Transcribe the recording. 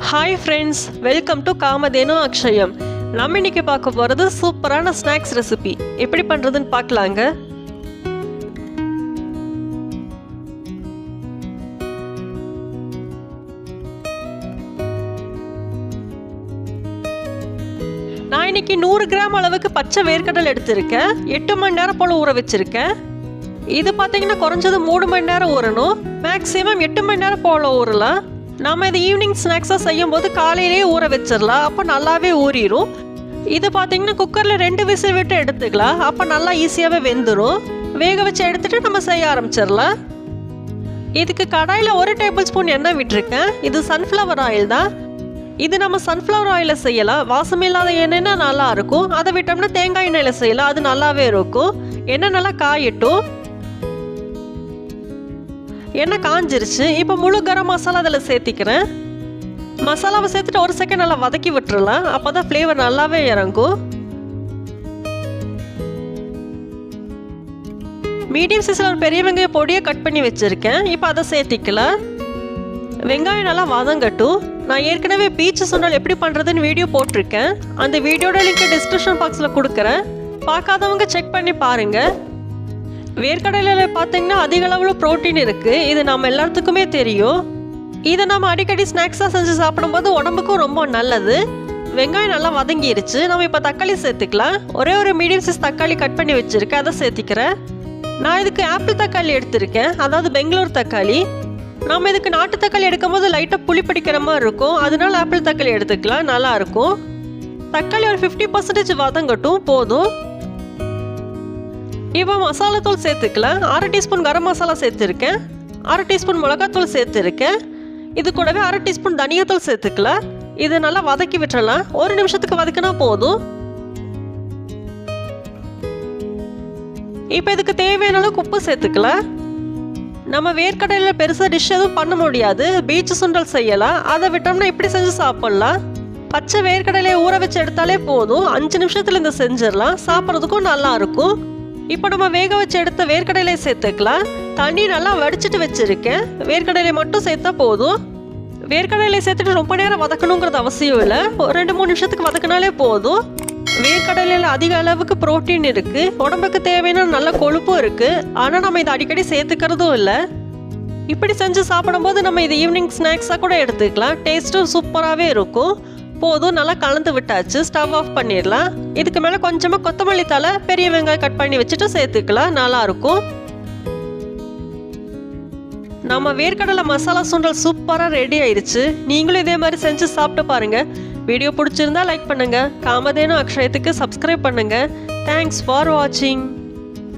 Hi friends, welcome to Kamadhenu Akshayam. நம்ம இன்னைக்கு பார்க்க போகிறது சூப்பரான ஸ்நாக்ஸ் ரெசிபி. எப்படி பண்ணுறதுன்னு பார்க்கலாங்க. நான் இன்னைக்கு 100 கிராம் அளவுக்கு பச்சை வேர்க்கடலை எடுத்திருக்கேன். 8 மணி நேரம் போல் ஊற வச்சுருக்கேன். இது பார்த்தீங்கன்னா குறைஞ்சது 3 மணி நேரம் ஊறணும். மேக்ஸிமம் 8 மணி நேரம் போல் ஊறலாம். நாம் இது ஈவினிங் ஸ்நாக்ஸாக செய்யும் போது காலையிலேயே ஊற வச்சிடலாம். அப்போ நல்லாவே ஊறிடும். இது பார்த்தீங்கன்னா குக்கரில் 2 விசில் விட்டு எடுத்துக்கலாம். அப்போ நல்லா ஈஸியாகவே வெந்துடும். வேக வச்சு எடுத்துகிட்டு நம்ம செய்ய ஆரம்பிச்சிடலாம். இதுக்கு கடாயில் 1 டேபிள் ஸ்பூன் எண்ணெய் விட்டுருக்கேன். இது சன்ஃப்ளவர் ஆயில் தான். இது நம்ம சன்ஃப்ளவர் ஆயிலில் செய்யலாம். வாசம் இல்லாத எண்ணெய்னா நல்லாயிருக்கும். அதை விட்டோம்னா தேங்காய் எண்ணெயில் செய்யலாம். அது நல்லாவே இருக்கும். எண்ணெய் நல்லா காயட்டும். எண்ணெய் காஞ்சிருச்சு. இப்போ முழு கரம் மசாலா அதில் சேர்த்திக்கிறேன். மசாலாவை சேர்த்துட்டு 1 செகண்ட் நல்லா வதக்கி விட்டுறலாம். அப்போ தான் ஃப்ளேவர் நல்லாவே இறங்கும். மீடியம் சைஸில் ஒரு பெரிய வெங்காயம் பொடியை கட் பண்ணி வச்சுருக்கேன். இப்போ அதை சேர்த்திக்கலாம். வெங்காயம் நல்லா வதங்கட்டும். நான் ஏற்கனவே பீச் சுண்டல் எப்படி பண்ணுறதுன்னு வீடியோ போட்டிருக்கேன். அந்த வீடியோட லிங்க் டிஸ்கிரிப்ஷன் பாக்ஸில் கொடுக்குறேன். பார்க்காதவங்க செக் பண்ணி பாருங்கள். வேர்க்கடலையில் பார்த்தீங்கன்னா அதிக அளவில் ப்ரோட்டீன் இருக்குது. இது நம்ம எல்லாத்துக்குமே தெரியும். இதை நம்ம அடிக்கடி ஸ்நாக்ஸாக செஞ்சு சாப்பிடும்போது உடம்புக்கும் ரொம்ப நல்லது. வெங்காயம் நல்லா வதங்கிருச்சு. நம்ம இப்போ தக்காளி சேர்த்துக்கலாம். ஒரு மீடியம் சைஸ் தக்காளி கட் பண்ணி வச்சுருக்கேன். அதை சேர்த்திக்கிறேன். நான் இதுக்கு ஆப்பிள் தக்காளி எடுத்திருக்கேன், அதாவது பெங்களூர் தக்காளி. நம்ம இதுக்கு நாட்டு தக்காளி எடுக்கும்போது லைட்டாக புளி பிடிக்கிற மாதிரி இருக்கும். அதனால ஆப்பிள் தக்காளி எடுத்துக்கலாம், நல்லாயிருக்கும். தக்காளி ஒரு 50% வதங்கட்டும் போதும். இப்போ மசாலாத்தூள் சேர்த்துக்கலாம். 1/2 டீஸ்பூன் கரம் மசாலா சேர்த்துருக்கேன். 1/2 டீஸ்பூன் மிளகாத்தூள் சேர்த்துருக்கேன். இது கூடவே 1/2 டீஸ்பூன் தனியாத்தூள் சேர்த்துக்கலாம். இதை நல்லா வதக்கி விட்டுறலாம். 1 நிமிஷத்துக்கு வதக்கினா போதும். இப்போ இதுக்கு தேவையான அளவுக்கு உப்பு சேர்த்துக்கலாம். நம்ம வேர்க்கடலையில் பெருசாக டிஷ் எதுவும் பண்ண முடியாது. பீச் சுண்டல் செய்யலாம். அதை விட்டோம்னா இப்படி செஞ்சு சாப்பிட்லாம். பச்சை வேர்க்கடலையை ஊற வச்சு எடுத்தாலே போதும். 5 நிமிஷத்தில் இந்த செஞ்சிடலாம். சாப்பிட்றதுக்கும் நல்லாயிருக்கும். இப்போ நம்ம வேக வச்சு எடுத்த வேர்க்கடலை சேர்த்துக்கலாம். தண்ணி நல்லா வடிச்சிட்டு வச்சுருக்கேன். வேர்க்கடலை மட்டும் சேர்த்தா போதும். வேர்க்கடலை சேர்த்துட்டு ரொம்ப நேரம் வதக்கணுங்கிறது அவசியம் இல்லை. ஒரு 2-3 நிமிஷத்துக்கு வதக்கினாலே போதும். வேர்க்கடலையில் அதிக அளவுக்கு ப்ரோட்டீன் இருக்குது. உடம்புக்கு தேவையான நல்ல கொழுப்பும் இருக்குது. ஆனால் நம்ம இதை அடிக்கடி சேர்த்துக்கிறதும் இல்லை. இப்படி செஞ்சு சாப்பிடும்போது நம்ம இது ஈவினிங் ஸ்நாக்ஸாக கூட எடுத்துக்கலாம். டேஸ்ட்டும் சூப்பராகவே இருக்கும். போதும், நல்லா கலந்து விட்டாச்சு. ஸ்டவ் ஆஃப் பண்ணிடலாம். இதுக்கு மேலே கொஞ்சமாக கொத்தமல்லி தழை, பெரிய வெங்காயம் கட் பண்ணி வச்சுட்டு சேர்த்துக்கலாம். நல்லாயிருக்கும். நம்ம வேர்க்கடலை மசாலா சுண்டல் சூப்பராக ரெடி ஆயிடுச்சு. நீங்களும் இதே மாதிரி செஞ்சு சாப்பிட்டு பாருங்கள். வீடியோ பிடிச்சிருந்தா லைக் பண்ணுங்கள். காமதேனு அக்ஷயத்துக்கு சப்ஸ்கிரைப் பண்ணுங்கள். தேங்க்ஸ் ஃபார் வாட்சிங்.